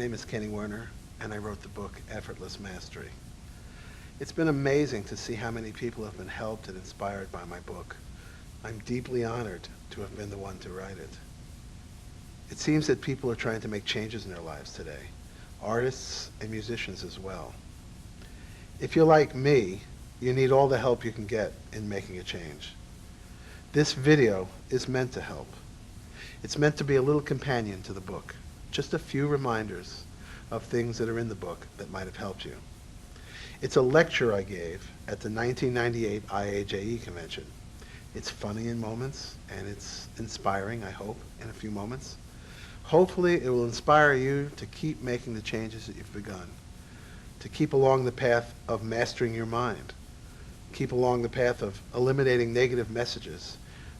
name is Werner, and I wrote the book Effortless Mastery. It's been amazing to see how many people have been helped and inspired by my book. I'm deeply honored to have been the one to write it. It seems that people are trying to make changes in their lives today, artists and musicians as well. If you're like me, you need all the help you can get in making a change. This video is meant to help. It's meant to be a little companion to the book, just a few reminders of things that are in the book that might have helped you. It's a lecture I gave at the 1998 IAJE convention. It's funny in moments, and it's inspiring, I hope, in a few moments. Hopefully, it will inspire you to keep making the changes that you've begun, to keep along the path of mastering your mind, keep along the path of eliminating negative messages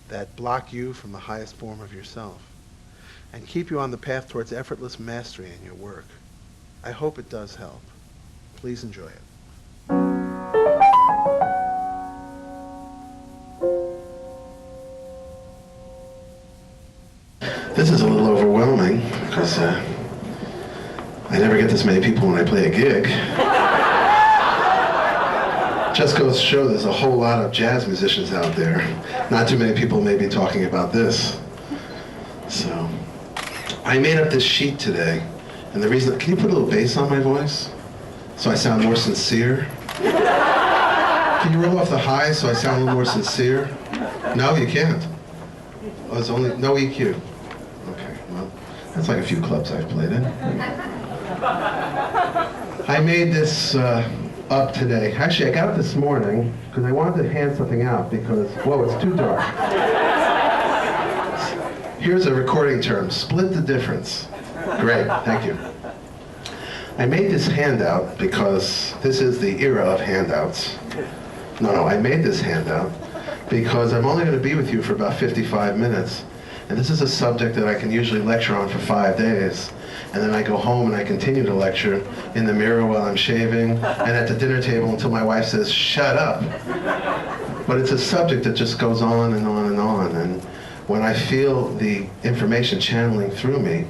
that block you from the highest form of yourself, and keep you on the path towards effortless mastery in your work. I hope it does help. Please enjoy it. This is a little overwhelming because I never get this many people when I play a gig. Just goes to show there's a whole lot of jazz musicians out there. Not too many people may be talking about this. So, I made up this sheet today, and the reason, can you put a little bass on my voice so I sound more sincere? Can you roll off the highs so I sound a little more sincere? No, you can't. Oh, it's only, no EQ. Okay, well, that's like a few clubs I've played in. I made this up today. Actually, I got up this morning because I wanted to hand something out because, whoa, it's too dark. Here's a recording term, split the difference. Great, thank you. I made this handout because this is the era of handouts. No, I made this handout because I'm only going to be with you for about 55 minutes. And this is a subject that I can usually lecture on for 5 days. And then I go home and I continue to lecture in the mirror while I'm shaving and at the dinner table until my wife says, shut up. But it's a subject that just goes on and on and on. And when I feel the information channeling through me,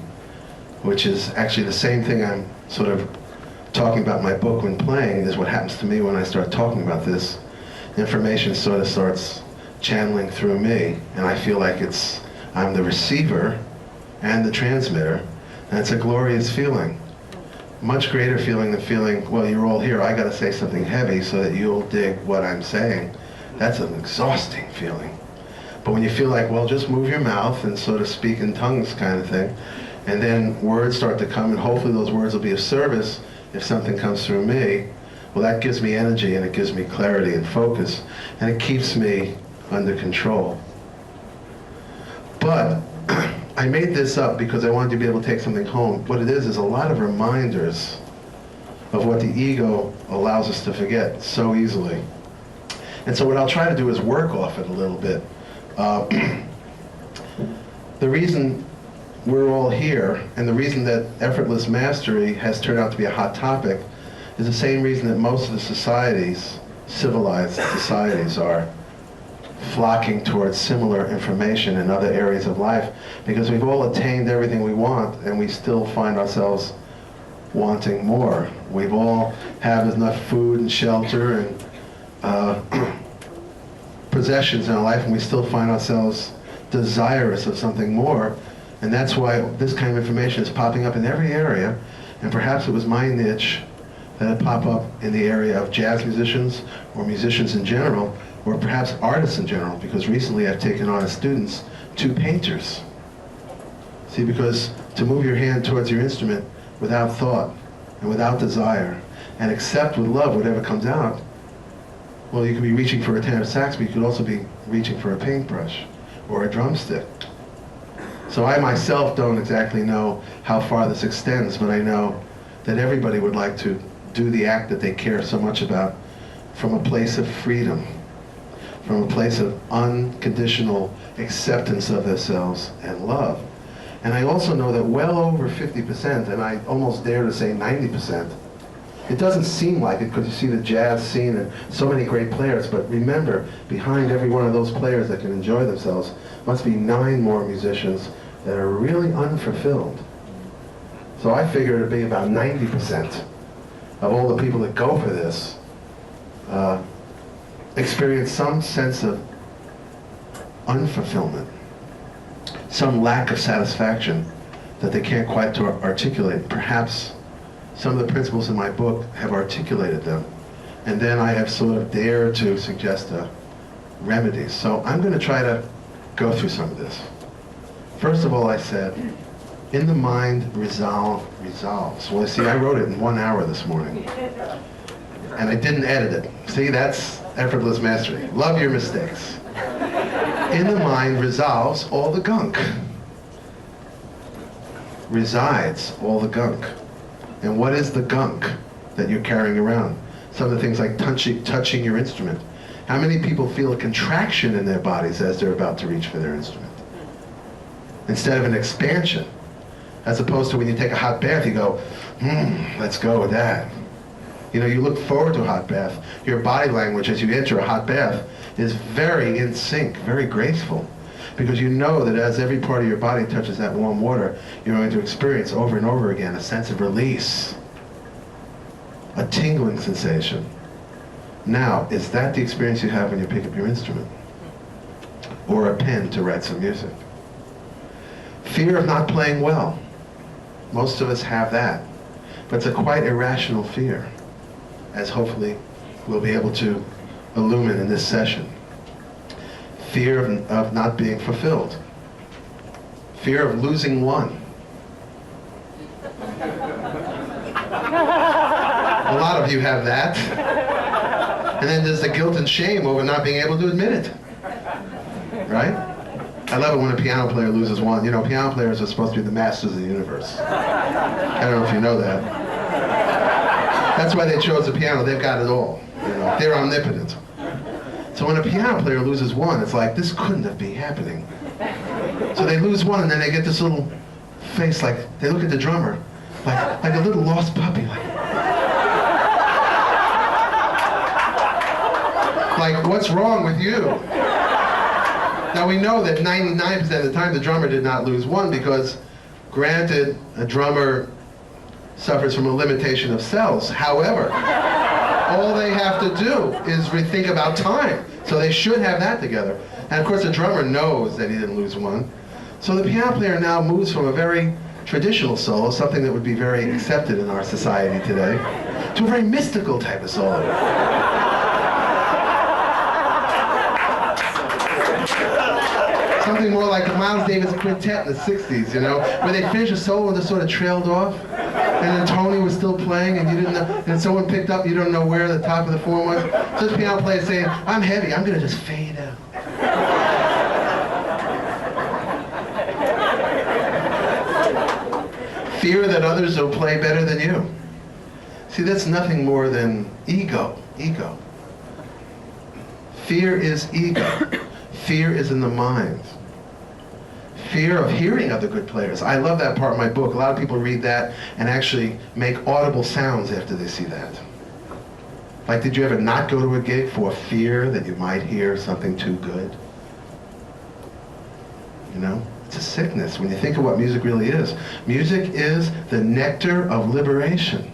which is actually the same thing I'm sort of talking about in my book when playing, is what happens to me when I start talking about this. Information sort of starts channeling through me, and I feel like I'm the receiver and the transmitter, and it's a glorious feeling. Much greater feeling than feeling, well, you're all here, I gotta say something heavy so that you'll dig what I'm saying. That's an exhausting feeling. But when you feel like, well, just move your mouth and sort of speak in tongues kind of thing, and then words start to come, and hopefully those words will be of service if something comes through me, well, that gives me energy, and it gives me clarity and focus, and it keeps me under control. But I made this up because I wanted to be able to take something home. What it is a lot of reminders of what the ego allows us to forget so easily. And so what I'll try to do is work off it a little bit. The reason we're all here, and the reason that effortless mastery has turned out to be a hot topic, is the same reason that most of the societies, civilized societies, are flocking towards similar information in other areas of life, because we've all attained everything we want, and we still find ourselves wanting more. We've all have enough food and shelter and possessions in our life, and we still find ourselves desirous of something more. And that's why this kind of information is popping up in every area, and perhaps it was my niche that it pop up in the area of jazz musicians or musicians in general, or perhaps artists in general, because recently I've taken on as students 2 painters. See, because to move your hand towards your instrument without thought and without desire, and accept with love whatever comes out, well, you could be reaching for a tenor sax, but you could also be reaching for a paintbrush or a drumstick. So I myself don't exactly know how far this extends, but I know that everybody would like to do the act that they care so much about from a place of freedom, from a place of unconditional acceptance of themselves and love. And I also know that well over 50%, and I almost dare to say 90%, it doesn't seem like it because you see the jazz scene and so many great players, but remember, behind every one of those players that can enjoy themselves must be 9 more musicians that are really unfulfilled. So I figure it'd be about 90% of all the people that go for this experience some sense of unfulfillment, some lack of satisfaction that they can't quite articulate. Perhaps some of the principles in my book have articulated them, and then I have sort of dared to suggest remedies. So I'm going to try to go through some of this. First of all, I said, in the mind, resolves. Well, see, I wrote it in 1 hour this morning, and I didn't edit it. See, that's effortless mastery. Love your mistakes. In the mind resolves all the gunk. Resides all the gunk. And what is the gunk that you're carrying around? Some of the things like touching your instrument. How many people feel a contraction in their bodies as they're about to reach for their instrument? Instead of an expansion. As opposed to when you take a hot bath, you go, let's go with that. You know, you look forward to a hot bath. Your body language as you enter a hot bath is very in sync, very graceful. Because you know that as every part of your body touches that warm water, you're going to experience over and over again a sense of release. A tingling sensation. Now, is that the experience you have when you pick up your instrument? Or a pen to write some music? Fear of not playing well. Most of us have that. But it's a quite irrational fear, as hopefully we'll be able to illumine in this session. Fear of not being fulfilled. Fear of losing one. A lot of you have that. And then there's the guilt and shame over not being able to admit it. Right? I love it when a piano player loses one. You know, piano players are supposed to be the masters of the universe. I don't know if you know that. That's why they chose the piano. They've got it all. You know, they're omnipotent. So when a piano player loses one, it's like, this couldn't be happening. So they lose one, and then they get this little face, like, they look at the drummer, like a little lost puppy, like, what's wrong with you? Now we know that 99% of the time the drummer did not lose one because, granted, a drummer suffers from a limitation of cells. However, all they have to do is rethink about time. So they should have that together. And of course the drummer knows that he didn't lose one. So the piano player now moves from a very traditional solo, something that would be very accepted in our society today, to a very mystical type of solo. Something more like the Miles Davis Quintet in the 60s, you know, where they finished a solo and just sort of trailed off, and then Tony was still playing, and you didn't know, and someone picked up, you don't know where the top of the form was. So this piano player saying, I'm heavy, I'm going to just fade out. Fear that others will play better than you. See, that's nothing more than ego. Ego. Fear is ego. Fear is in the mind. Fear of hearing other good players. I love that part of my book. A lot of people read that and actually make audible sounds after they see that. Like, did you ever not go to a gig for fear that you might hear something too good? You know? It's a sickness when you think of what music really is. Music is the nectar of liberation.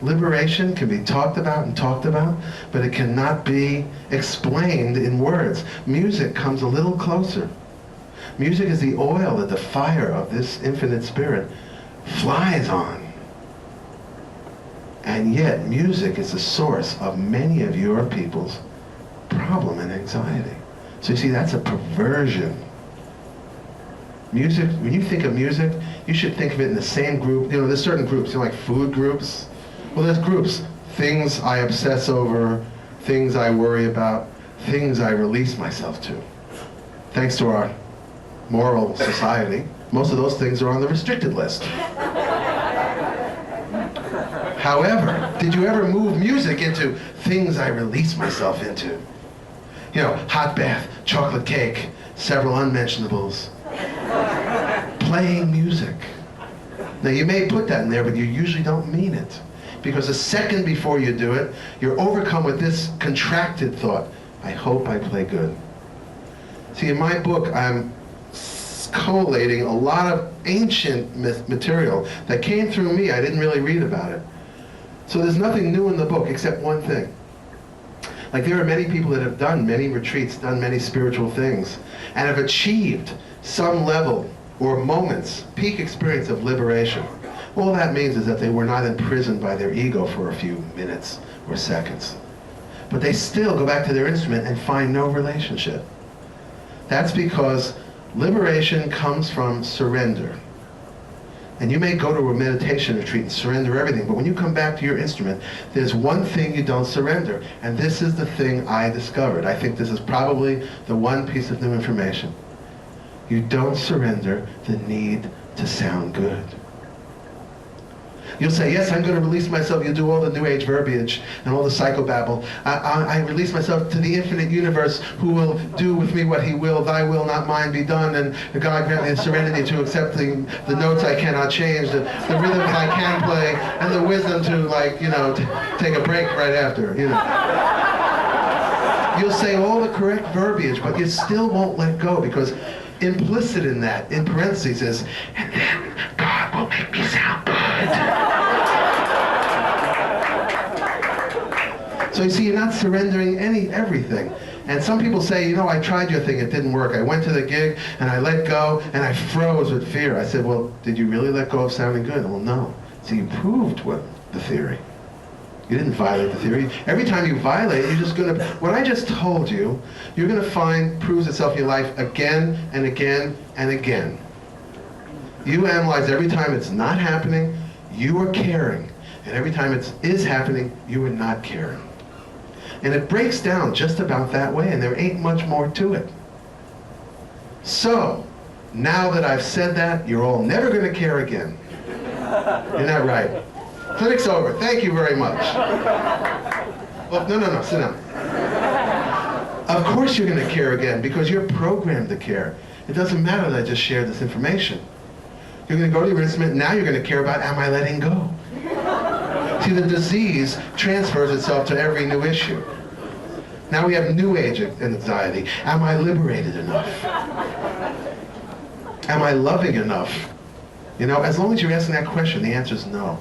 Liberation can be talked about, but it cannot be explained in words. Music comes a little closer. Music is the oil that the fire of this infinite spirit flies on. And yet, music is the source of many of your people's problem and anxiety. So you see, that's a perversion. Music, when you think of music, you should think of it in the same group. You know, there's certain groups, you know, like food groups. Well, there's groups. Things I obsess over, things I worry about, things I release myself to. Thanks to our moral society, most of those things are on the restricted list. However, did you ever move music into things I release myself into? You know, hot bath, chocolate cake, several unmentionables. Playing music. Now you may put that in there, but you usually don't mean it. Because a second before you do it, you're overcome with this contracted thought. I hope I play good. See, in my book, I'm collating a lot of ancient material that came through me. I didn't really read about it. So there's nothing new in the book except one thing. Like, there are many people that have done many retreats, done many spiritual things, and have achieved some level or moments, peak experience of liberation. All that means is that they were not imprisoned by their ego for a few minutes or seconds. But they still go back to their instrument and find no relationship. That's because liberation comes from surrender. And you may go to a meditation retreat and surrender everything, but when you come back to your instrument, there's one thing you don't surrender. And this is the thing I discovered. I think this is probably the one piece of new information. You don't surrender the need to sound good. You'll say, yes, I'm going to release myself. You'll do all the New Age verbiage and all the psychobabble. I release myself to the infinite universe who will do with me what he will. Thy will, not mine, be done. And God grant me the serenity to accept the notes I cannot change, the rhythms I can play, and the wisdom to, like, take a break right after, You'll say all the correct verbiage, but you still won't let go, because implicit in that, in parentheses, is, and then God will make me sound good. So you see, you're not surrendering everything. And some people say, I tried your thing, it didn't work. I went to the gig, and I let go, and I froze with fear. I said, well, did you really let go of sounding good? Well, no. So you proved the theory. You didn't violate the theory. Every time you violate, you're just going to... What I just told you, you're going to find proves itself in your life again and again and again. You analyze every time it's not happening, you are caring. And every time it is happening, you are not caring. And it breaks down just about that way, and there ain't much more to it. So, now that I've said that, you're all never going to care again. Isn't that right? Clinic's over. Thank you very much. Well, no, sit down. Of course you're going to care again, because you're programmed to care. It doesn't matter that I just shared this information. You're going to go to your instrument, now you're going to care about, am I letting go? See, the disease transfers itself to every new issue. Now we have New Age anxiety. Am I liberated enough? Am I loving enough? As long as you're asking that question, the answer is no.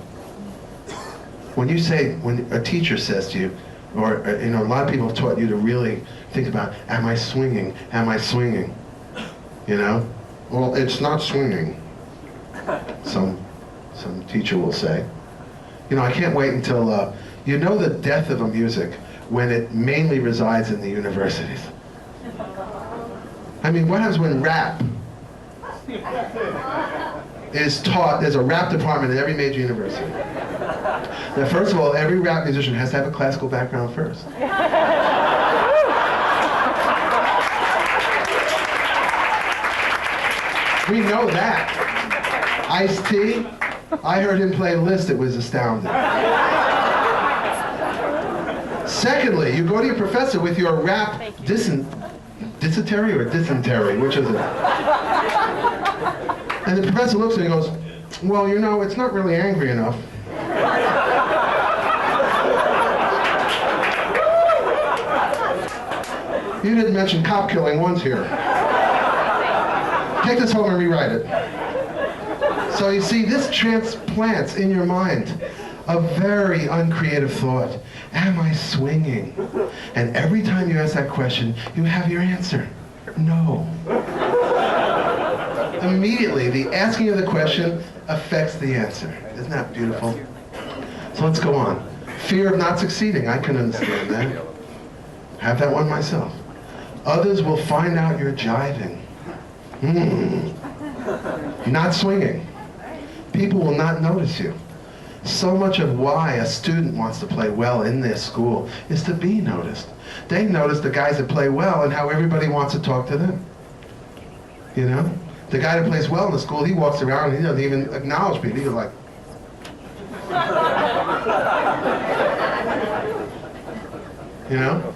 When a teacher says to you, or a lot of people have taught you to really think about, am I swinging? Am I swinging? Well, it's not swinging. Some teacher will say. I can't wait until, the death of a music when it mainly resides in the universities. I mean, what happens when rap is taught? There's a rap department in every major university. Now, first of all, every rap musician has to have a classical background first. We know that. Ice-T, I heard him play Liszt, it was astounding. Secondly, you go to your professor with your rap dysentery or dysentery, which is it? And the professor looks at him and goes, well, it's not really angry enough. You didn't mention cop killing once here. Take this home and rewrite it. So you see, this transplants in your mind a very uncreative thought. Am I swinging? And every time you ask that question, you have your answer. No. Immediately, the asking of the question affects the answer. Isn't that beautiful? So let's go on. Fear of not succeeding. I can understand that. Have that one myself. Others will find out you're jiving. Not swinging. People will not notice you. So much of why a student wants to play well in their school is to be noticed. They notice the guys that play well and how everybody wants to talk to them. The guy that plays well in the school, he walks around and he doesn't even acknowledge people. He's like...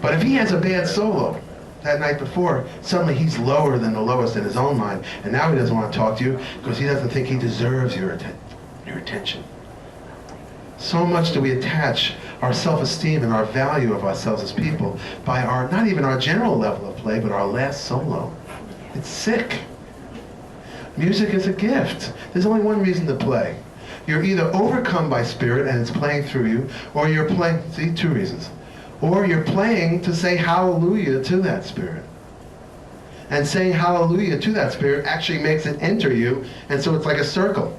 But if he has a bad solo that night before, suddenly he's lower than the lowest in his own mind, and now he doesn't want to talk to you because he doesn't think he deserves your attention. So much do we attach our self-esteem and our value of ourselves as people by not even our general level of play, but our last solo. It's sick. Music is a gift. There's only one reason to play. You're either overcome by spirit and it's playing through you, or you're playing, see, two reasons. Or you're playing to say hallelujah to that spirit. And saying hallelujah to that spirit actually makes it enter you, and so it's like a circle.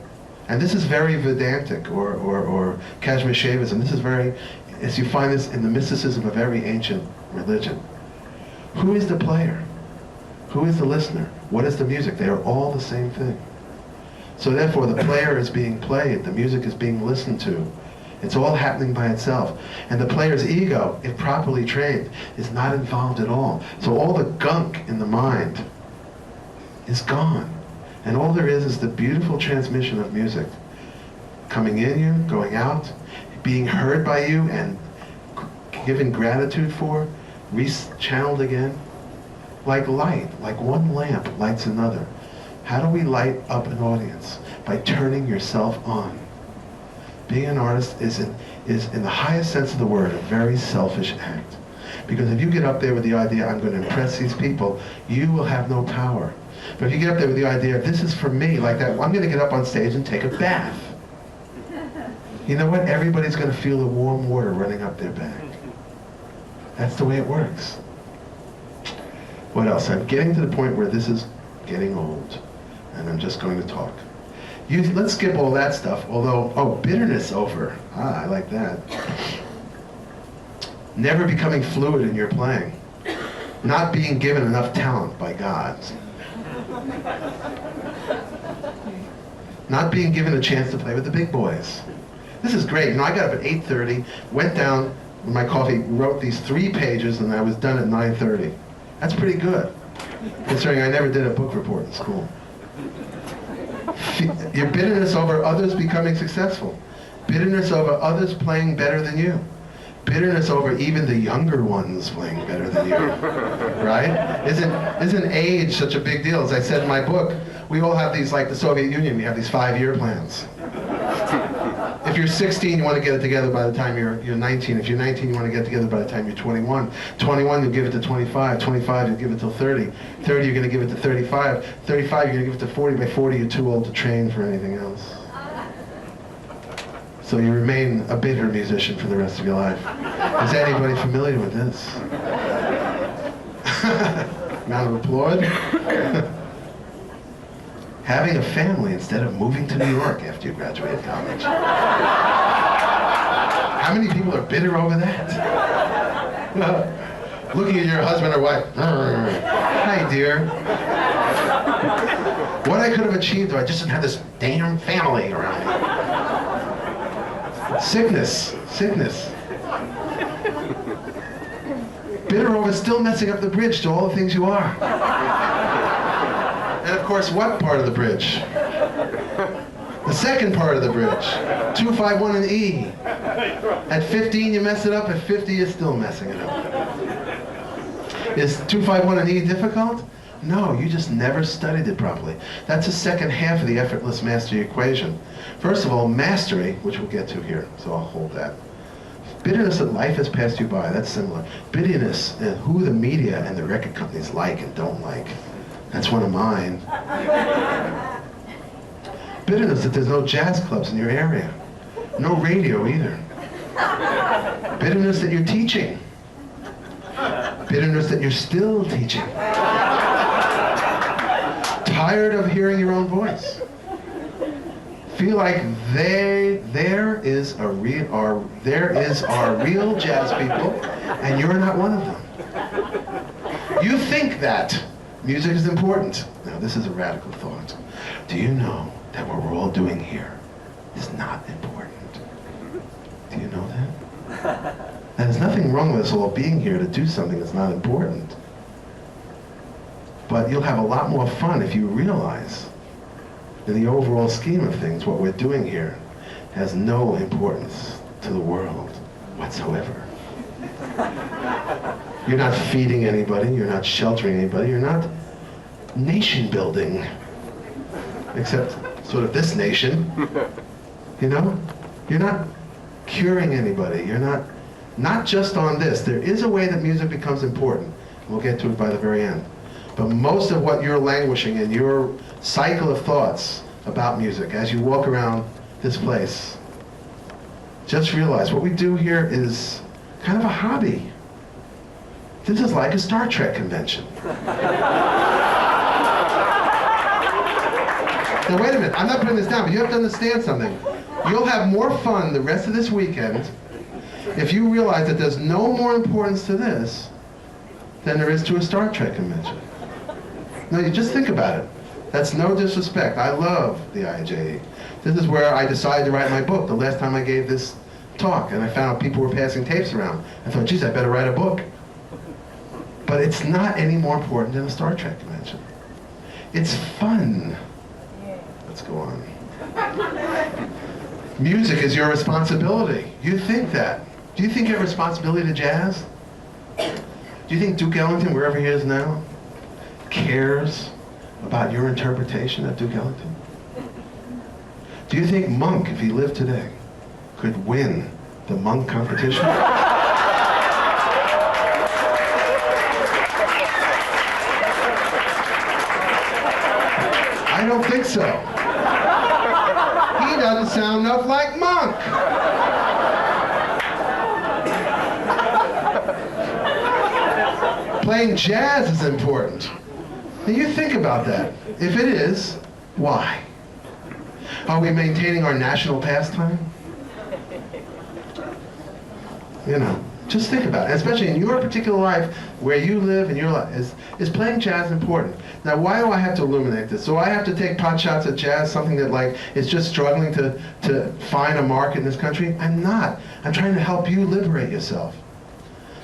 And this is very Vedantic or Kashmir Shaivism. This is very, as you find this in the mysticism of every ancient religion. Who is the player? Who is the listener? What is the music? They are all the same thing. So therefore, the player is being played, the music is being listened to. It's all happening by itself. And the player's ego, if properly trained, is not involved at all. So all the gunk in the mind is gone. And all there is the beautiful transmission of music. Coming in you, going out, being heard by you and given gratitude for, channeled again. Like light, like one lamp lights another. How do we light up an audience? By turning yourself on. Being an artist is in the highest sense of the word, a very selfish act. Because if you get up there with the idea, I'm going to impress these people, you will have no power. But if you get up there with the idea, this is for me, like that, I'm going to get up on stage and take a bath. You know what? Everybody's going to feel the warm water running up their back. That's the way it works. What else? I'm getting to the point where this is getting old, and I'm just going to talk. Let's skip all that stuff, although, bitterness over. I like that. Never becoming fluid in your playing. Not being given enough talent by God. Not being given a chance to play with the big boys. This is great. I got up at 8:30, went down with my coffee, wrote these 3 pages, and I was done at 9:30. That's pretty good, considering I never did a book report in school. Your bitterness over others becoming successful. Bitterness over others playing better than you. Bitterness over even the younger ones playing better than you. Right? Isn't age such a big deal? As I said in my book, we all have these, like the Soviet Union, we have these 5-year plans. If you're 16, you want to get it together by the time you're 19. If you're 19, you want to get it together by the time you're 21. 21, you'll give it to 25. 25, you'll give it till 30. 30, you're going to give it to 35. 35, you're going to give it to 40. By 40, you're too old to train for anything else. So you remain a bitter musician for the rest of your life. Is anybody familiar with this? Round of applause. Having a family instead of moving to New York after you graduated college. How many people are bitter over that? Looking at your husband or wife. Hi, dear. What I could have achieved if I just didn't have this damn family around me. Sickness. Bitter over still messing up the bridge to all the things you are. And of course, what part of the bridge? The second part of the bridge. 251 and E. At 15, you mess it up. At 50, you're still messing it up. Is 251 and E difficult? No, you just never studied it properly. That's the second half of the effortless mastery equation. First of all, mastery, which we'll get to here, so I'll hold that. Bitterness that life has passed you by, that's similar. Bitterness and who the media and the record companies like and don't like. That's one of mine. Bitterness that there's no jazz clubs in your area. No radio either. Bitterness that you're teaching. Bitterness that you're still teaching. Tired of hearing your own voice. Feel like there is our real jazz people, and you're not one of them. You think that music is important. Now this is a radical thought. Do you know that what we're all doing here is not important? Do you know that? And there's nothing wrong with us all being here to do something that's not important. But you'll have a lot more fun if you realize, in the overall scheme of things, what we're doing here has no importance to the world whatsoever. You're not feeding anybody, you're not sheltering anybody, you're not nation building, except sort of this nation, you know? You're not curing anybody, you're not just on this. There is a way that music becomes important. We'll get to it by the very end. But most of what you're languishing in, your cycle of thoughts about music, as you walk around this place, just realize what we do here is kind of a hobby. This is like a Star Trek convention. Now wait a minute, I'm not putting this down, but you have to understand something. You'll have more fun the rest of this weekend if you realize that there's no more importance to this than there is to a Star Trek convention. No, you just think about it. That's no disrespect. I love the IJE. This is where I decided to write my book the last time I gave this talk, and I found out people were passing tapes around. I thought, geez, I better write a book. But it's not any more important than a Star Trek convention. It's fun. Let's go on. Music is your responsibility. You think that. Do you think you have responsibility to jazz? Do you think Duke Ellington, wherever he is now, cares about your interpretation of Duke Ellington? Do you think Monk, if he lived today, could win the Monk competition? I don't think so. He doesn't sound enough like Monk. Playing jazz is important. Now you think about that. If it is, why? Are we maintaining our national pastime? You know, just think about it. Especially in your particular life, where you live in your life, is playing jazz important? Now, why do I have to illuminate this? So I have to take pot shots at jazz, something that like is just struggling to find a market in this country? I'm not. I'm trying to help you liberate yourself.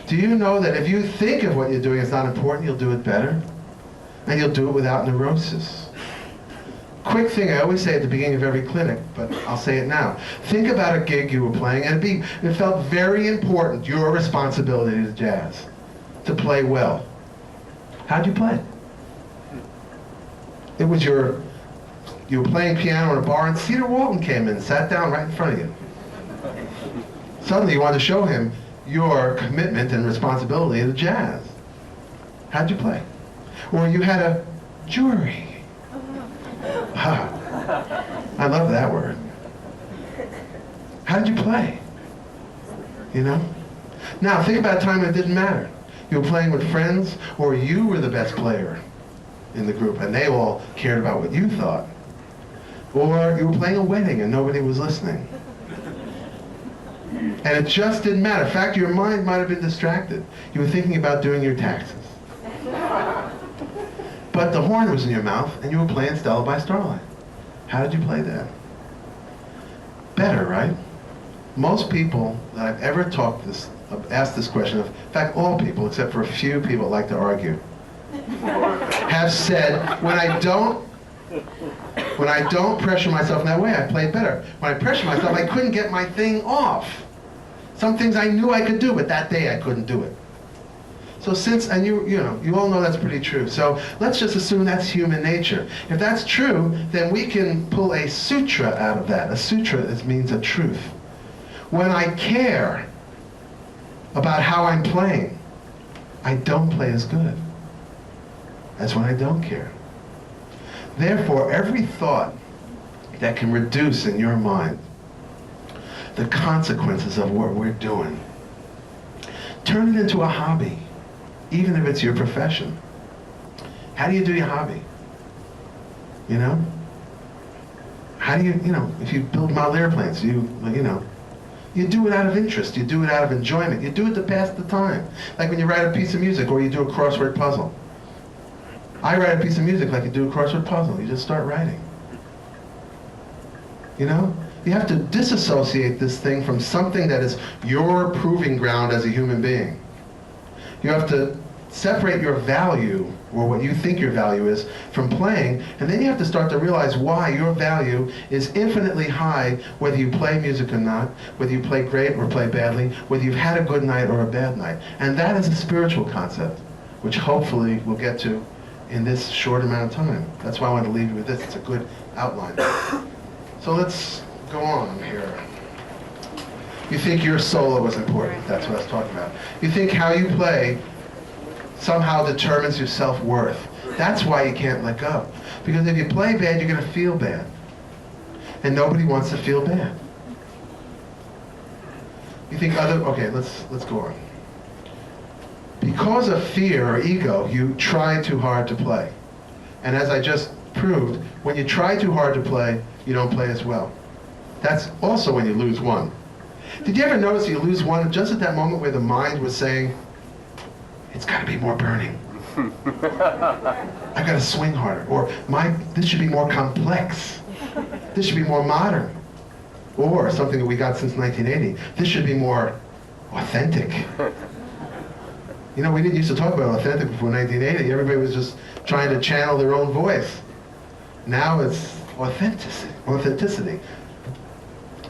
Do you know that if you think of what you're doing is not important, you'll do it better? And you'll do it without neurosis. Quick thing I always say at the beginning of every clinic, but I'll say it now. Think about a gig you were playing, and it felt very important, your responsibility to jazz, to play well. How'd you play? It was you were playing piano in a bar, and Cedar Walton came in and sat down right in front of you. Suddenly you wanted to show him your commitment and responsibility to jazz. How'd you play? Or you had a jury. I love that word. How did you play? You know? Now, think about a time when it didn't matter. You were playing with friends, or you were the best player in the group, and they all cared about what you thought. Or you were playing a wedding and nobody was listening. And it just didn't matter. In fact, your mind might have been distracted. You were thinking about doing your taxes. But the horn was in your mouth, and you were playing Stella by Starlight. How did you play that? Better, right? Most people that I've ever asked this question of, in fact, all people, except for a few people that like to argue, have said, when I don't pressure myself in that way, I play better. When I pressure myself, I couldn't get my thing off. Some things I knew I could do, but that day I couldn't do it. So and you all know that's pretty true. So let's just assume that's human nature. If that's true, then we can pull a sutra out of that. A sutra means a truth. When I care about how I'm playing, I don't play as good. That's when I don't care. Therefore, every thought that can reduce in your mind the consequences of what we're doing, turn it into a hobby, even if it's your profession. How do you do your hobby? You know? How do you if you build model airplanes, you do it out of interest, you do it out of enjoyment, you do it to pass the time. Like when you write a piece of music or you do a crossword puzzle. I write a piece of music like you do a crossword puzzle. You just start writing. You know? You have to disassociate this thing from something that is your proving ground as a human being. You have to separate your value, or what you think your value is, from playing, and then you have to start to realize why your value is infinitely high, whether you play music or not, whether you play great or play badly, whether you've had a good night or a bad night. And that is a spiritual concept, which hopefully we'll get to in this short amount of time. That's why I wanted to leave you with this. It's a good outline. So let's go on here. You think your solo is important. That's what I was talking about. You think how you play somehow determines your self-worth. That's why you can't let go. Because if you play bad, you're going to feel bad. And nobody wants to feel bad. You think okay, let's go on. Because of fear or ego, you try too hard to play. And as I just proved, when you try too hard to play, you don't play as well. That's also when you lose one. Did you ever notice you lose one just at that moment where the mind was saying, it's got to be more burning. I got to swing harder. Or this should be more complex. This should be more modern. Or something that we got since 1980. This should be more authentic. You know, we didn't used to talk about authentic before 1980. Everybody was just trying to channel their own voice. Now it's authenticity.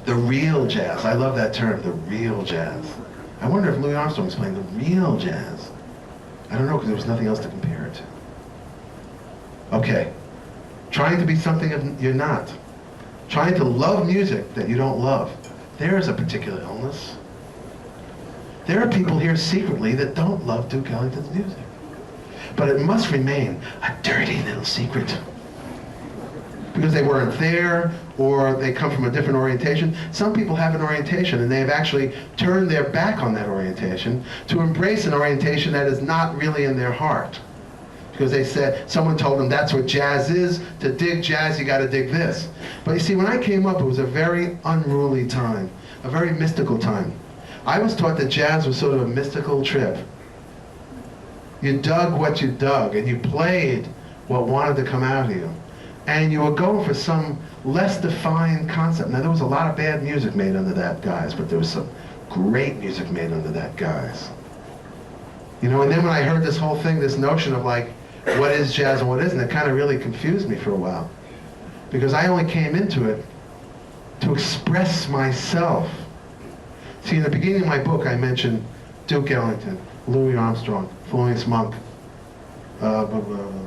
The real jazz. I love that term, the real jazz. I wonder if Louis Armstrong was playing the real jazz. I don't know, because there was nothing else to compare it to. Okay. Trying to be something you're not. Trying to love music that you don't love. There's a particular illness. There are people here secretly that don't love Duke Ellington's music. But it must remain a dirty little secret. Because they weren't there, or they come from a different orientation. Some people have an orientation, and they have actually turned their back on that orientation to embrace an orientation that is not really in their heart. Because they said, someone told them that's what jazz is. To dig jazz, you got to dig this. But you see, when I came up, it was a very unruly time, a very mystical time. I was taught that jazz was sort of a mystical trip. You dug what you dug, and you played what wanted to come out of you. And you were going for some less defined concept. Now, there was a lot of bad music made under that guise, but there was some great music made under that guise. You know, and then when I heard this whole thing, this notion of like, what is jazz and what isn't, it kind of really confused me for a while. Because I only came into it to express myself. See, in the beginning of my book, I mentioned Duke Ellington, Louis Armstrong, Thelonious Monk,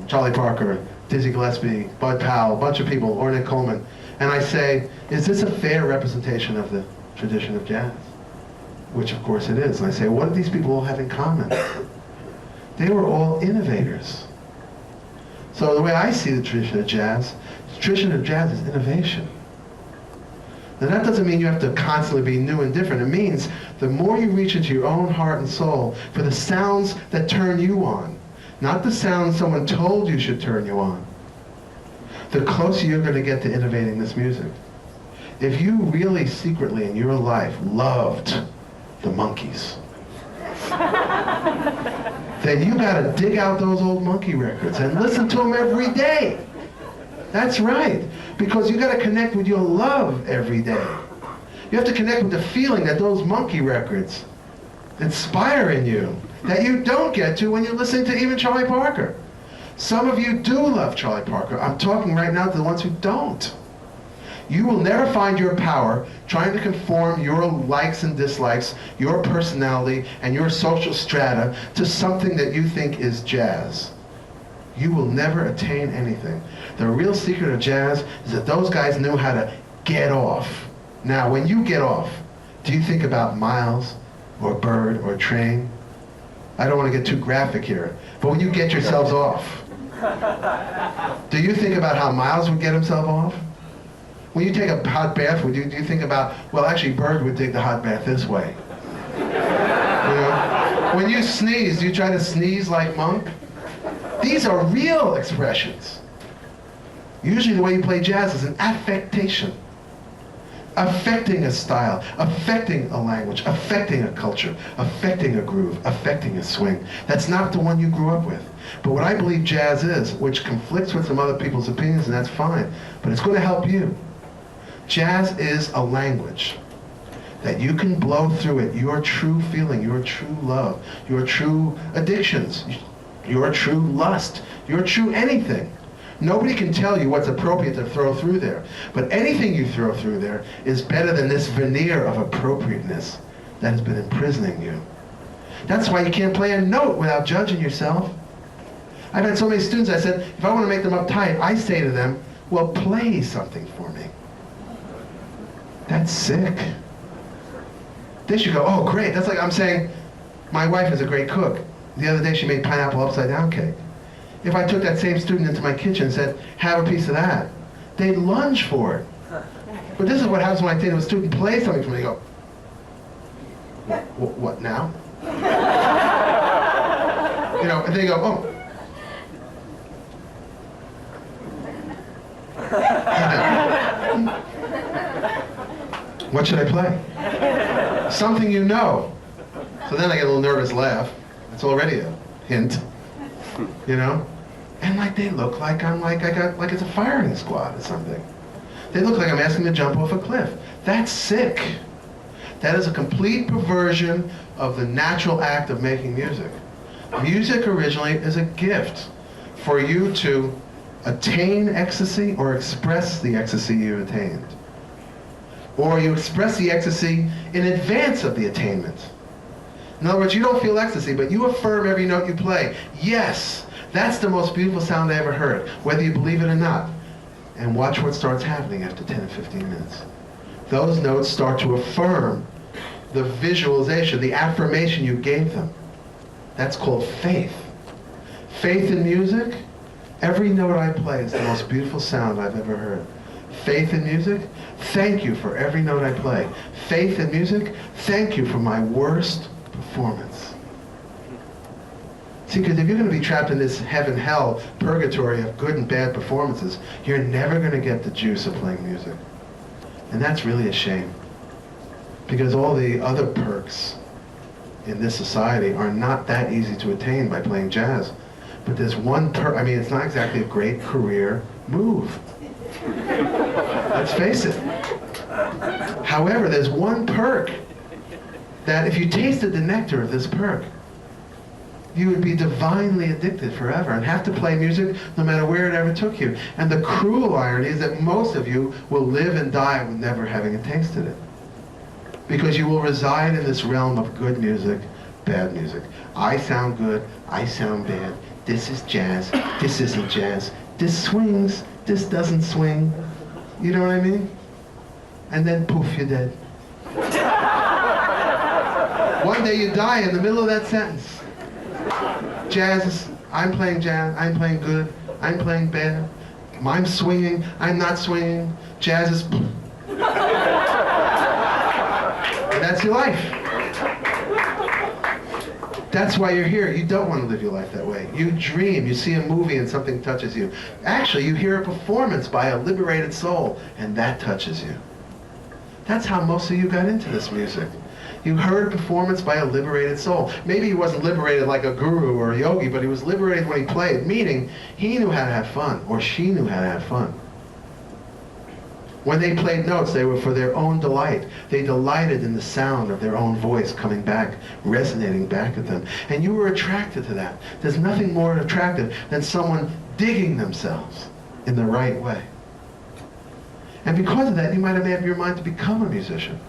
Charlie Parker, Dizzy Gillespie, Bud Powell, a bunch of people, Ornette Coleman. And I say, is this a fair representation of the tradition of jazz? Which of course it is. And I say, what do these people all have in common? They were all innovators. So the way I see the tradition of jazz is innovation. Now that doesn't mean you have to constantly be new and different. It means the more you reach into your own heart and soul for the sounds that turn you on, not the sounds someone told you should turn you on, the closer you're going to get to innovating this music. If you really secretly in your life loved the Monkees, then you got to dig out those old Monkey records and listen to them every day. That's right, because you got to connect with your love every day. You have to connect with the feeling that those Monkey records inspire in you that you don't get to when you're listening to even Charlie Parker. Some of you do love Charlie Parker. I'm talking right now to the ones who don't. You will never find your power trying to conform your likes and dislikes, your personality, and your social strata to something that you think is jazz. You will never attain anything. The real secret of jazz is that those guys knew how to get off. Now, when you get off, do you think about Miles or Bird or Train? I don't want to get too graphic here, but when you get yourselves off, do you think about how Miles would get himself off? When you take a hot bath, do you think about, well, actually, Bird would dig the hot bath this way? You know? When you sneeze, do you try to sneeze like Monk? These are real expressions. Usually the way you play jazz is an affectation. Affecting a style, affecting a language, affecting a culture, affecting a groove, affecting a swing. That's not the one you grew up with. But what I believe jazz is, which conflicts with some other people's opinions, and that's fine, but it's going to help you. Jazz is a language that you can blow through it your true feeling, your true love, your true addictions, your true lust, your true anything. Nobody can tell you what's appropriate to throw through there. But anything you throw through there is better than this veneer of appropriateness that has been imprisoning you. That's why you can't play a note without judging yourself. I've had so many students, I said, if I want to make them uptight, I say to them, well, play something for me. That's sick. They should go, oh, great. That's like I'm saying, my wife is a great cook. The other day she made pineapple upside down cake. If I took that same student into my kitchen and said, have a piece of that, they'd lunge for it. But this is what happens when I take a student play something for me. They go, what now? You know, and they go, oh. What should I play? Something you know. So then I get a little nervous laugh. It's already a hint, you know? And like they look like it's a firing squad or something. They look like I'm asking to jump off a cliff. That's sick. That is a complete perversion of the natural act of making music. Music originally is a gift for you to attain ecstasy or express the ecstasy you attained. Or you express the ecstasy in advance of the attainment. In other words, you don't feel ecstasy, but you affirm every note you play. Yes, that's the most beautiful sound I ever heard, whether you believe it or not. And watch what starts happening after 10 or 15 minutes. Those notes start to affirm the visualization, the affirmation you gave them. That's called faith. Faith in music, every note I play is the most beautiful sound I've ever heard. Faith in music, thank you for every note I play. Faith in music, thank you for my worst performance. See, because if you're going to be trapped in this heaven-hell purgatory of good and bad performances, you're never going to get the juice of playing music. And that's really a shame. Because all the other perks in this society are not that easy to attain by playing jazz. But there's one perk, I mean, it's not exactly a great career move. Let's face it. However, there's one perk that if you tasted the nectar of this perk, you would be divinely addicted forever and have to play music no matter where it ever took you. And the cruel irony is that most of you will live and die with never having tasted it. Because you will reside in this realm of good music, bad music. I sound good, I sound bad. This is jazz, this isn't jazz. This swings, this doesn't swing. You know what I mean? And then poof, you're dead. One day you die in the middle of that sentence. Jazz, I'm playing jazz, I'm playing good, I'm playing bad. I'm swinging, I'm not swinging. Jazz is... And that's your life. That's why you're here. You don't want to live your life that way. You dream, you see a movie and something touches you. Actually, you hear a performance by a liberated soul, and that touches you. That's how most of you got into this music. You heard a performance by a liberated soul. Maybe he wasn't liberated like a guru or a yogi, but he was liberated when he played, meaning he knew how to have fun, or she knew how to have fun. When they played notes, they were for their own delight. They delighted in the sound of their own voice coming back, resonating back at them. And you were attracted to that. There's nothing more attractive than someone digging themselves in the right way. And because of that, you might have made up your mind to become a musician.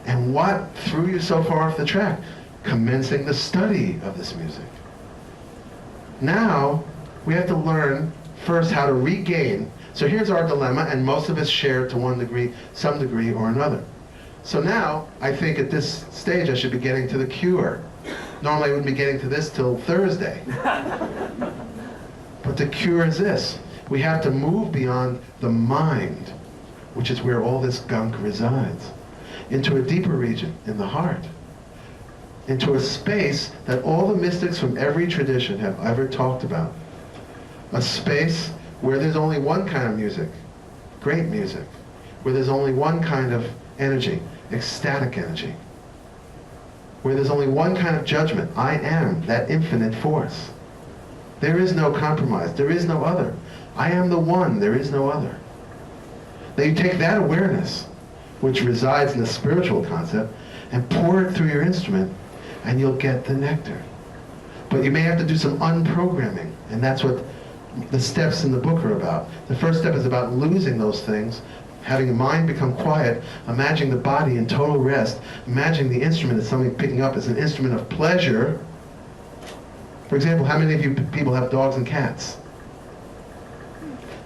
And what threw you so far off the track? Commencing the study of this music. Now, we have to learn first how to regain. So here's our dilemma, and most of us share it to one degree, some degree or another. So now, I think at this stage I should be getting to the cure. Normally I wouldn't be getting to this till Thursday. But the cure is this. We have to move beyond the mind, which is where all this gunk resides, into a deeper region, in the heart. Into a space that all the mystics from every tradition have ever talked about. A space where there's only one kind of music, great music, where there's only one kind of energy, ecstatic energy, where there's only one kind of judgment, I am that infinite force. There is no compromise, there is no other. I am the one, there is no other. Now you take that awareness, which resides in the spiritual concept, and pour it through your instrument, and you'll get the nectar. But you may have to do some unprogramming, and that's what the steps in the book are about. The first step is about losing those things, having the mind become quiet, imagining the body in total rest, imagining the instrument as something picking up as an instrument of pleasure. For example, how many of you people have dogs and cats?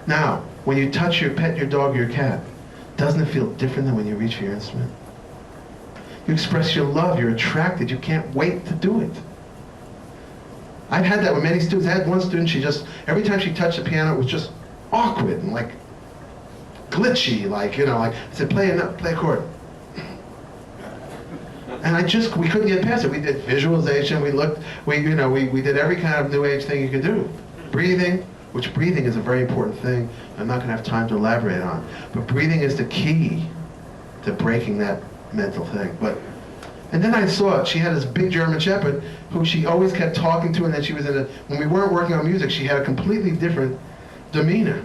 Now, when you touch your pet, your dog, your cat, doesn't it feel different than when you reach for your instrument? You express your love, you're attracted, you can't wait to do it. I've had that with many students. I had one student, she just, every time she touched the piano, it was just awkward and like glitchy, like, you know, like, I said, play a chord. And we couldn't get past it. We did visualization, we did every kind of new age thing you could do. Breathing, which breathing is a very important thing I'm not gonna have time to elaborate on. But breathing is the key to breaking that mental thing. And then I saw she had this big German Shepherd who she always kept talking to, and then when we weren't working on music, she had a completely different demeanor.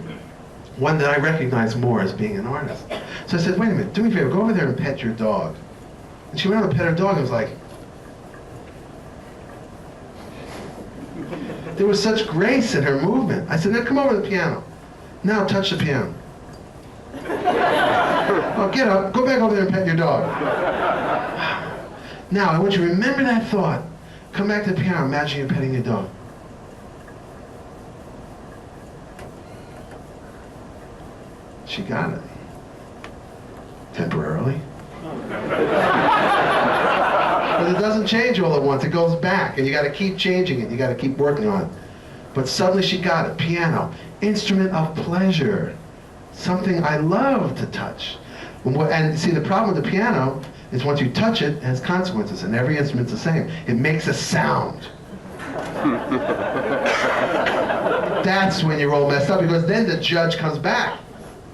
One that I recognized more as being an artist. So I said, wait a minute, do me a favor, go over there and pet your dog. And she went over and pet her dog and was like, there was such grace in her movement. I said, now come over to the piano. Now touch the piano. Oh, get up, go back over there and pet your dog. Now, I want you to remember that thought. Come back to the piano, imagine you're petting your dog. She got it. Temporarily. But it doesn't change all at once, it goes back, and you gotta keep changing it, you gotta keep working on it. But suddenly she got it. Piano, instrument of pleasure, something I love to touch. And see, the problem with the piano is once you touch it, it has consequences, and every instrument's the same. It makes a sound. That's when you're all messed up, because then the judge comes back.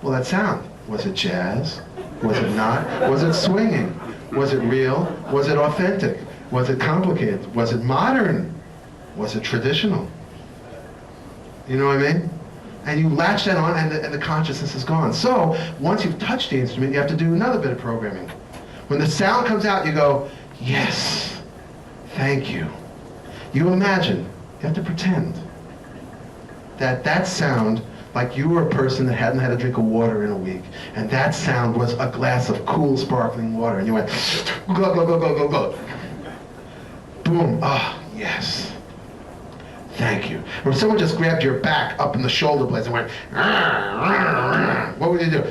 Well, that sound, was it jazz? Was it not? Was it swinging? Was it real? Was it authentic? Was it complicated? Was it modern? Was it traditional? You know what I mean? And you latch that on, and the consciousness is gone. So, once you've touched the instrument, you have to do another bit of programming. When the sound comes out, you go, yes, thank you. You imagine, you have to pretend that sound, like you were a person that hadn't had a drink of water in a week, and that sound was a glass of cool, sparkling water, and you went, glug, glug, glug, glug, glug, glug. Boom, ah, oh, yes. Thank you. Or if someone just grabbed your back up in the shoulder blades and went, what would you do?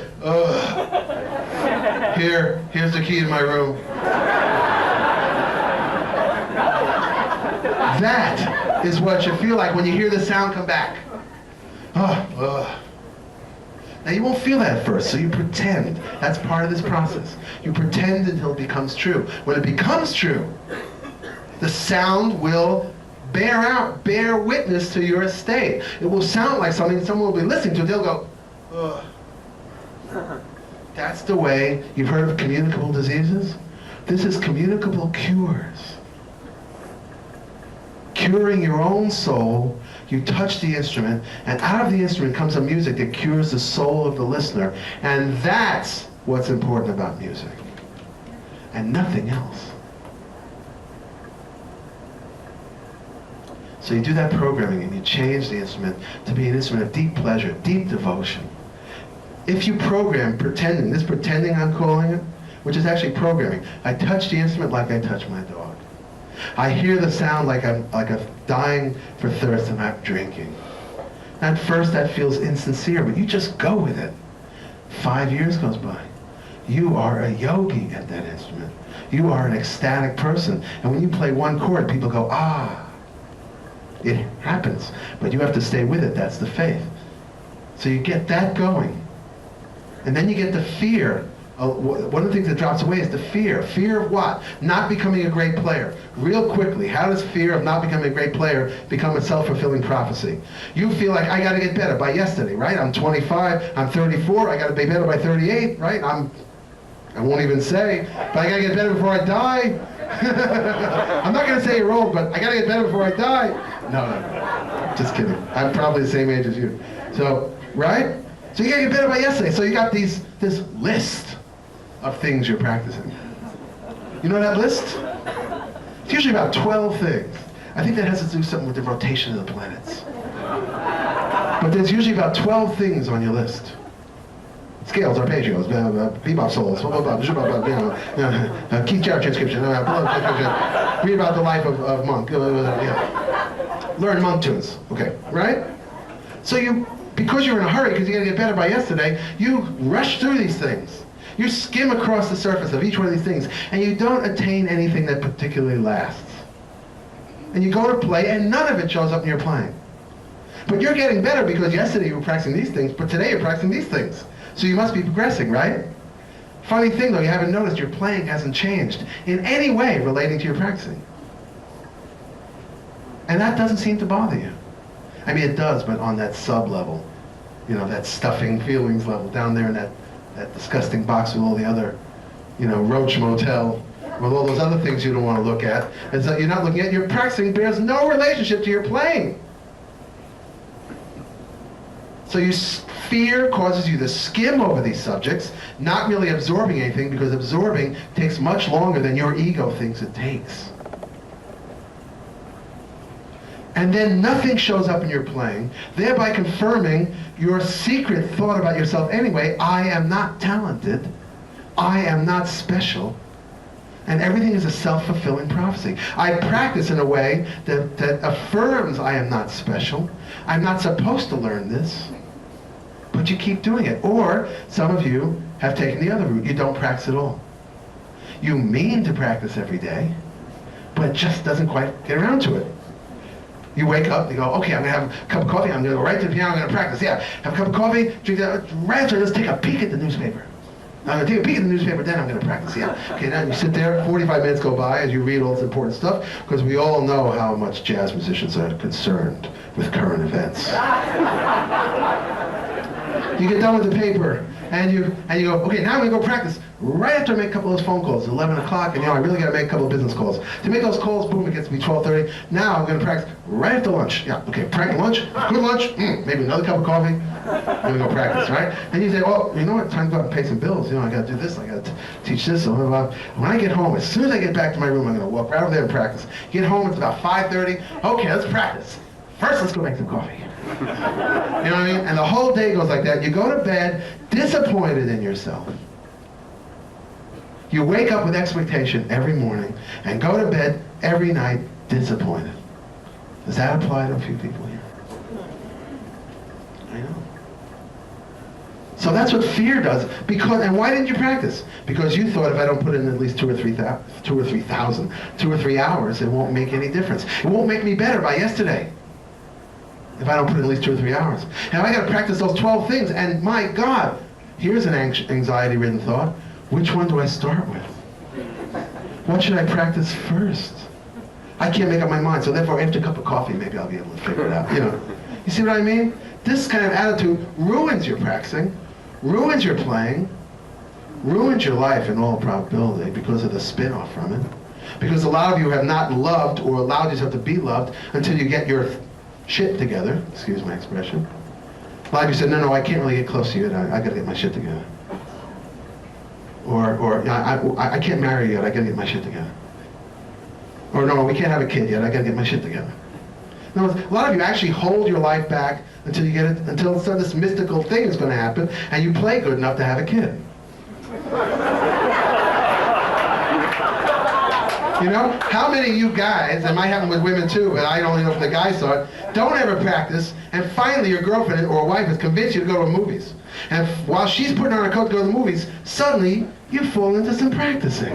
Here's the key to my room. That is what you feel like when you hear the sound come back. Now you won't feel that at first, so you pretend. That's part of this process. You pretend until it becomes true. When it becomes true, the sound will bear witness to your state. It will sound like something someone will be listening to. They'll go, ugh. That's the way. You've heard of communicable diseases? This is communicable cures. Curing your own soul. You touch the instrument, and out of the instrument comes a music that cures the soul of the listener. And that's what's important about music. And nothing else. So you do that programming and you change the instrument to be an instrument of deep pleasure, deep devotion. If you program pretending, this pretending I'm calling it, which is actually programming. I touch the instrument like I touch my dog. I hear the sound like I'm dying for thirst and I'm drinking. At first that feels insincere, but you just go with it. 5 years goes by. You are a yogi at that instrument. You are an ecstatic person. And when you play one chord, people go, ah. It happens, but you have to stay with it. That's the faith. So you get that going. And then you get the fear. One of the things that drops away is the fear. Fear of what? Not becoming a great player. Real quickly, how does fear of not becoming a great player become a self-fulfilling prophecy? You feel like, I got to get better by yesterday, right? I'm 25, I'm 34, I got to be better by 38, right? I won't even say, but I got to get better before I die. I'm not going to say you're old, but I got to get better before I die. No, just kidding. I'm probably the same age as you. So, right? So you got to get better by yesterday. So you got this list of things you're practicing. You know that list? It's usually about 12 things. I think that has to do something with the rotation of the planets. But there's usually about 12 things on your list. Scales, arpeggios, bebop solos, Keith Jarrett transcription, read about the life of Monk, learn monk tunes, okay, right? So because you're in a hurry, because you got to get better by yesterday, you rush through these things. You skim across the surface of each one of these things, and you don't attain anything that particularly lasts. And you go to play and none of it shows up in your playing. But you're getting better because yesterday you were practicing these things, but today you're practicing these things. So you must be progressing, right? Funny thing though, you haven't noticed your playing hasn't changed in any way relating to your practicing. And that doesn't seem to bother you. I mean, it does, but on that sub-level. You know, that stuffing feelings level, down there in that disgusting box with all the other, you know, Roach Motel, with all those other things you don't want to look at. And so you're not looking at, your practicing bears no relationship to your playing. So fear causes you to skim over these subjects, not really absorbing anything, because absorbing takes much longer than your ego thinks it takes. And then nothing shows up in your playing, thereby confirming your secret thought about yourself anyway: I am not talented, I am not special, and everything is a self-fulfilling prophecy. I practice in a way that affirms I am not special, I'm not supposed to learn this, but you keep doing it. Or some of you have taken the other route. You don't practice at all. You mean to practice every day, but it just doesn't quite get around to it. You wake up, you go, okay, I'm going to have a cup of coffee, I'm going to go right to the piano, I'm going to practice. Yeah, have a cup of coffee, drink that, right after, let's take a peek at the newspaper. I'm going to take a peek at the newspaper, then I'm going to practice. Yeah. Okay, now you sit there, 45 minutes go by as you read all this important stuff, because we all know how much jazz musicians are concerned with current events. You get done with the paper, and you go, okay, now I'm going to go practice. Right after I make a couple of those phone calls, 11 o'clock, and I really got to make a couple of business calls. To make those calls, boom, it gets to be 12:30. Now I'm going to practice right after lunch. Yeah, okay, practice lunch, good lunch, maybe another cup of coffee. I'm going to go practice, right? And you say, oh, you know what, time to go out and pay some bills. I got to do this, I got to teach this, blah, blah, blah. When I get home, as soon as I get back to my room, I'm going to walk right over there and practice. Get home, it's about 5:30. Okay, let's practice. First, let's go make some coffee. You know what I mean? And the whole day goes like that. You go to bed disappointed in yourself. You wake up with expectation every morning and go to bed every night disappointed. Does that apply to a few people here? I know. So that's what fear does. And why didn't you practice? Because you thought if I don't put in at least 2 or 3 hours, it won't make any difference. It won't make me better by yesterday if I don't put in at least 2 or 3 hours. And I got to practice those 12 things. And my God, here's an anxiety-ridden thought. Which one do I start with? What should I practice first? I can't make up my mind, so therefore after a cup of coffee, maybe I'll be able to figure it out. You see what I mean? This kind of attitude ruins your practicing, ruins your playing, ruins your life in all probability because of the spin-off from it. Because a lot of you have not loved or allowed yourself to be loved until you get your shit together, excuse my expression. A lot of you said, no, I can't really get close to you, I gotta get my shit together. Or I can't marry you yet, I gotta get my shit together. Or no, we can't have a kid yet, I gotta get my shit together. No, a lot of you actually hold your life back until you get it, until this mystical thing is gonna happen, and you play good enough to have a kid. How many of you guys, and it might happen with women too, but I only know from the guys saw it, don't ever practice, and finally your girlfriend or wife has convinced you to go to the movies. And while she's putting on her coat to go to the movies, suddenly you fall into some practicing.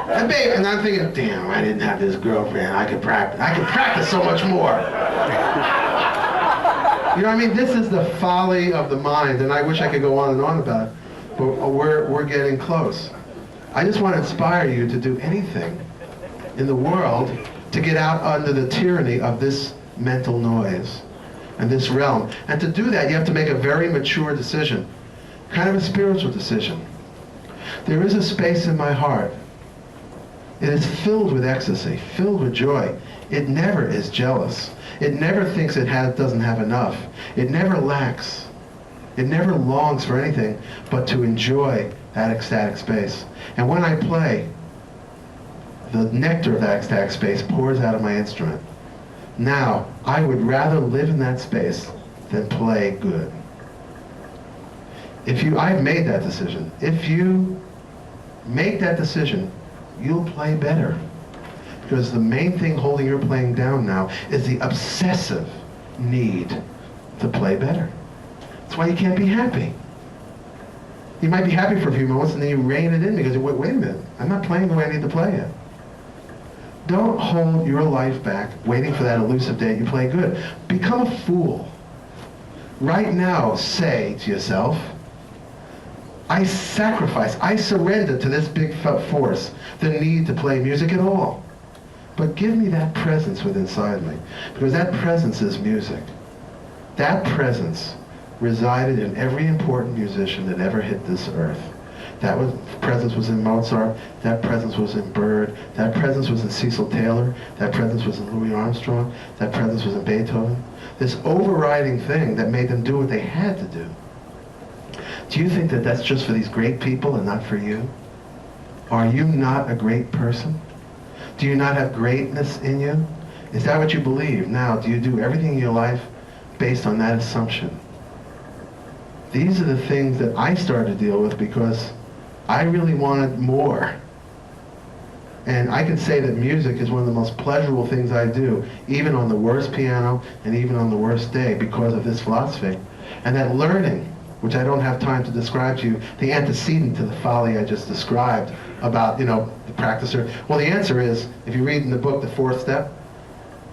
And babe, and I'm thinking, damn, I didn't have this girlfriend. I could practice so much more. You know what I mean? This is the folly of the mind, and I wish I could go on and on about it, but we're getting close. I just want to inspire you to do anything in the world to get out under the tyranny of this mental noise and this realm. And to do that, you have to make a very mature decision, kind of a spiritual decision. There is a space in my heart. It is filled with ecstasy, filled with joy. It never is jealous. It never thinks it doesn't have enough. It never lacks. It never longs for anything but to enjoy that ecstatic space. And when I play, the nectar of that ecstatic space pours out of my instrument. Now, I would rather live in that space than play good. I've made that decision. If you make that decision, you'll play better. Because the main thing holding your playing down now is the obsessive need to play better. That's why you can't be happy. You might be happy for a few moments and then you rein it in because, wait a minute, I'm not playing the way I need to play it. Don't hold your life back waiting for that elusive day you play good. Become a fool. Right now, say to yourself, I sacrifice, I surrender to this big force, the need to play music at all. But give me that presence within inside me, because that presence is music. That presence resided in every important musician that ever hit this earth. Presence was in Mozart, that presence was in Bird, that presence was in Cecil Taylor, that presence was in Louis Armstrong, that presence was in Beethoven. This overriding thing that made them do what they had to do. Do you think that that's just for these great people and not for you? Are you not a great person? Do you not have greatness in you? Is that what you believe? Now, do you do everything in your life based on that assumption? These are the things that I started to deal with because I really wanted more. And I can say that music is one of the most pleasurable things I do, even on the worst piano and even on the worst day, because of this philosophy. And that learning, which I don't have time to describe to you, the antecedent to the folly I just described about, the practicer. Well, the answer is, if you read in the book, The Fourth Step,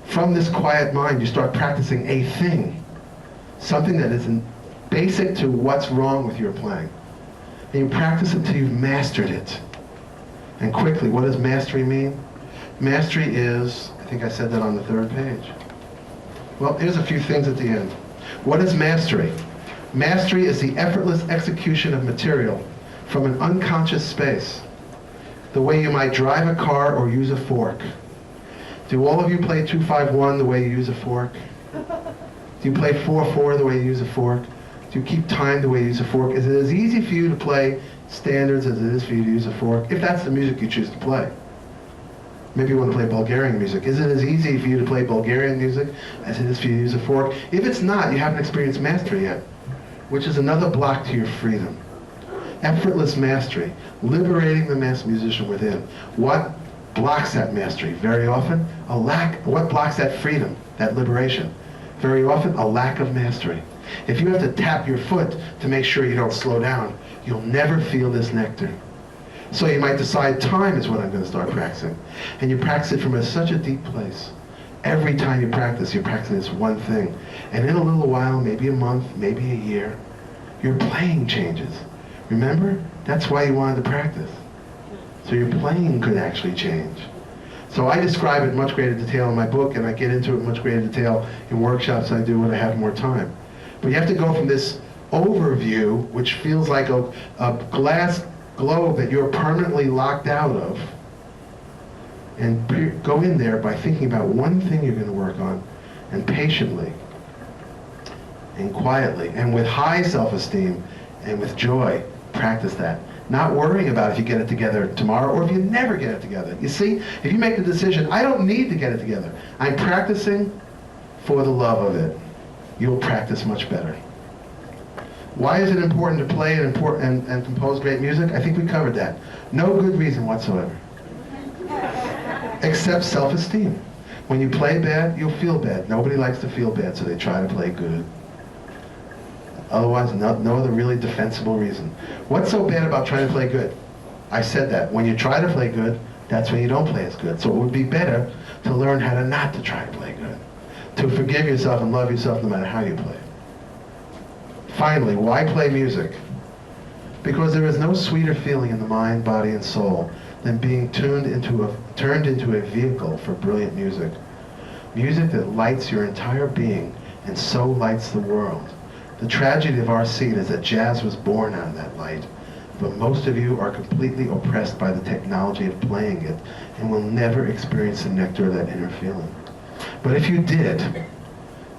from this quiet mind, you start practicing a thing, something that is basic to what's wrong with your playing. And you practice until you've mastered it. And quickly, what does mastery mean? Mastery is, I think I said that on the third page. Well, here's a few things at the end. What is mastery? Mastery is the effortless execution of material from an unconscious space. The way you might drive a car or use a fork. Do all of you play 2-5-1 the way you use a fork? Do you play 4-4 the way you use a fork? Do you keep time the way you use a fork? Is it as easy for you to play standards as it is for you to use a fork, if that's the music you choose to play? Maybe you want to play Bulgarian music. Is it as easy for you to play Bulgarian music as it is for you to use a fork? If it's not, you haven't experienced mastery yet, which is another block to your freedom. Effortless mastery, liberating the mass musician within. What blocks that mastery? Very often, a lack. What blocks that freedom, that liberation? Very often, a lack of mastery. If you have to tap your foot to make sure you don't slow down, you'll never feel this nectar. So you might decide time is what I'm going to start practicing. And you practice it from such a deep place. Every time you practice, you're practicing this one thing. And in a little while, maybe a month, maybe a year, your playing changes. Remember? That's why you wanted to practice. So your playing could actually change. So I describe it in much greater detail in my book, and I get into it in much greater detail in workshops I do when I have more time. But you have to go from this overview, which feels like a glass globe that you're permanently locked out of, and go in there by thinking about one thing you're going to work on, and patiently and quietly and with high self-esteem and with joy practice that. Not worrying about if you get it together tomorrow or if you never get it together. You see, if you make the decision, I don't need to get it together, I'm practicing for the love of it, you'll practice much better. Why is it important to play and compose great music? I think we covered that. No good reason whatsoever. Except self-esteem. When you play bad, you'll feel bad. Nobody likes to feel bad, so they try to play good. Otherwise, no other really defensible reason. What's so bad about trying to play good? I said that. When you try to play good, that's when you don't play as good. So it would be better to learn how to not to try to play good. To forgive yourself and love yourself no matter how you play. Finally, why play music? Because there is no sweeter feeling in the mind, body, and soul than being turned into a vehicle for brilliant music. Music that lights your entire being and so lights the world. The tragedy of our scene is that jazz was born out of that light, but most of you are completely oppressed by the technology of playing it and will never experience the nectar of that inner feeling. But if you did,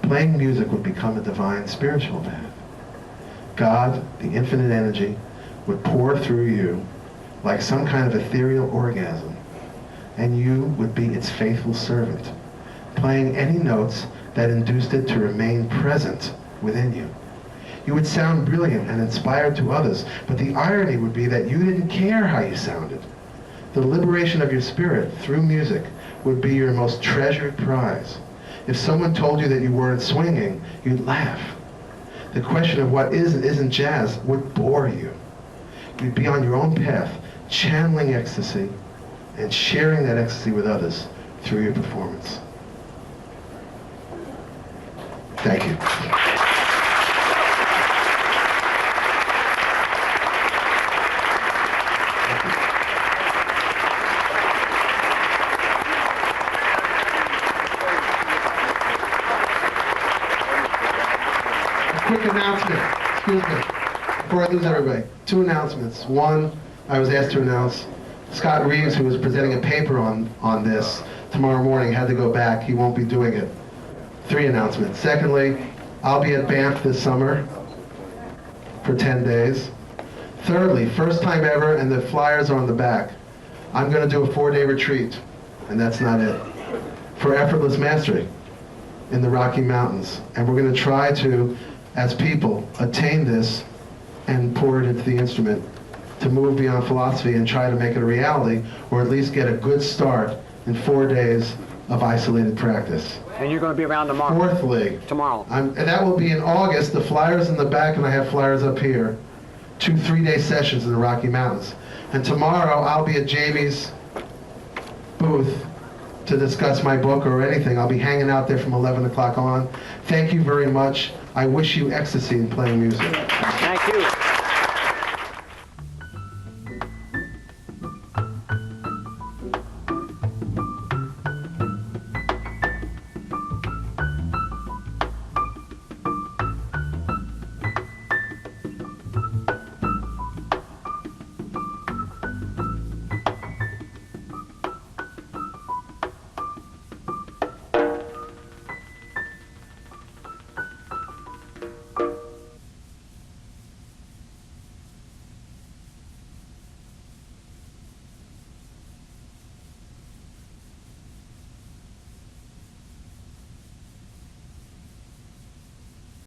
playing music would become a divine spiritual path. God, the infinite energy, would pour through you like some kind of ethereal orgasm, and you would be its faithful servant, playing any notes that induced it to remain present within you. You would sound brilliant and inspired to others, but the irony would be that you didn't care how you sounded. The liberation of your spirit through music would be your most treasured prize. If someone told you that you weren't swinging, you'd laugh. The question of what is and isn't jazz would bore you. You'd be on your own path, channeling ecstasy and sharing that ecstasy with others, through your performance. Thank you. Quick announcement, excuse me, before I lose everybody. 2 announcements. One, I was asked to announce Scott Reeves, who was presenting a paper on this tomorrow morning, had to go back. He won't be doing it. 3 announcements. Secondly, I'll be at Banff this summer for 10 days. Thirdly, first time ever, and the flyers are on the back, I'm going to do a 4-day retreat, and that's not it, for Effortless Mastery in the Rocky Mountains. And we're going to try to, as people, attain this and pour it into the instrument to move beyond philosophy and try to make it a reality, or at least get a good start in 4 days of isolated practice. And you're going to be around tomorrow. Fourthly, Tomorrow. and that will be in August. The flyers in the back, and I have flyers up here. 2 3-day sessions in the Rocky Mountains. And tomorrow I'll be at Jamie's booth to discuss my book or anything. I'll be hanging out there from 11 o'clock on. Thank you very much. I wish you ecstasy in playing music. Thank you.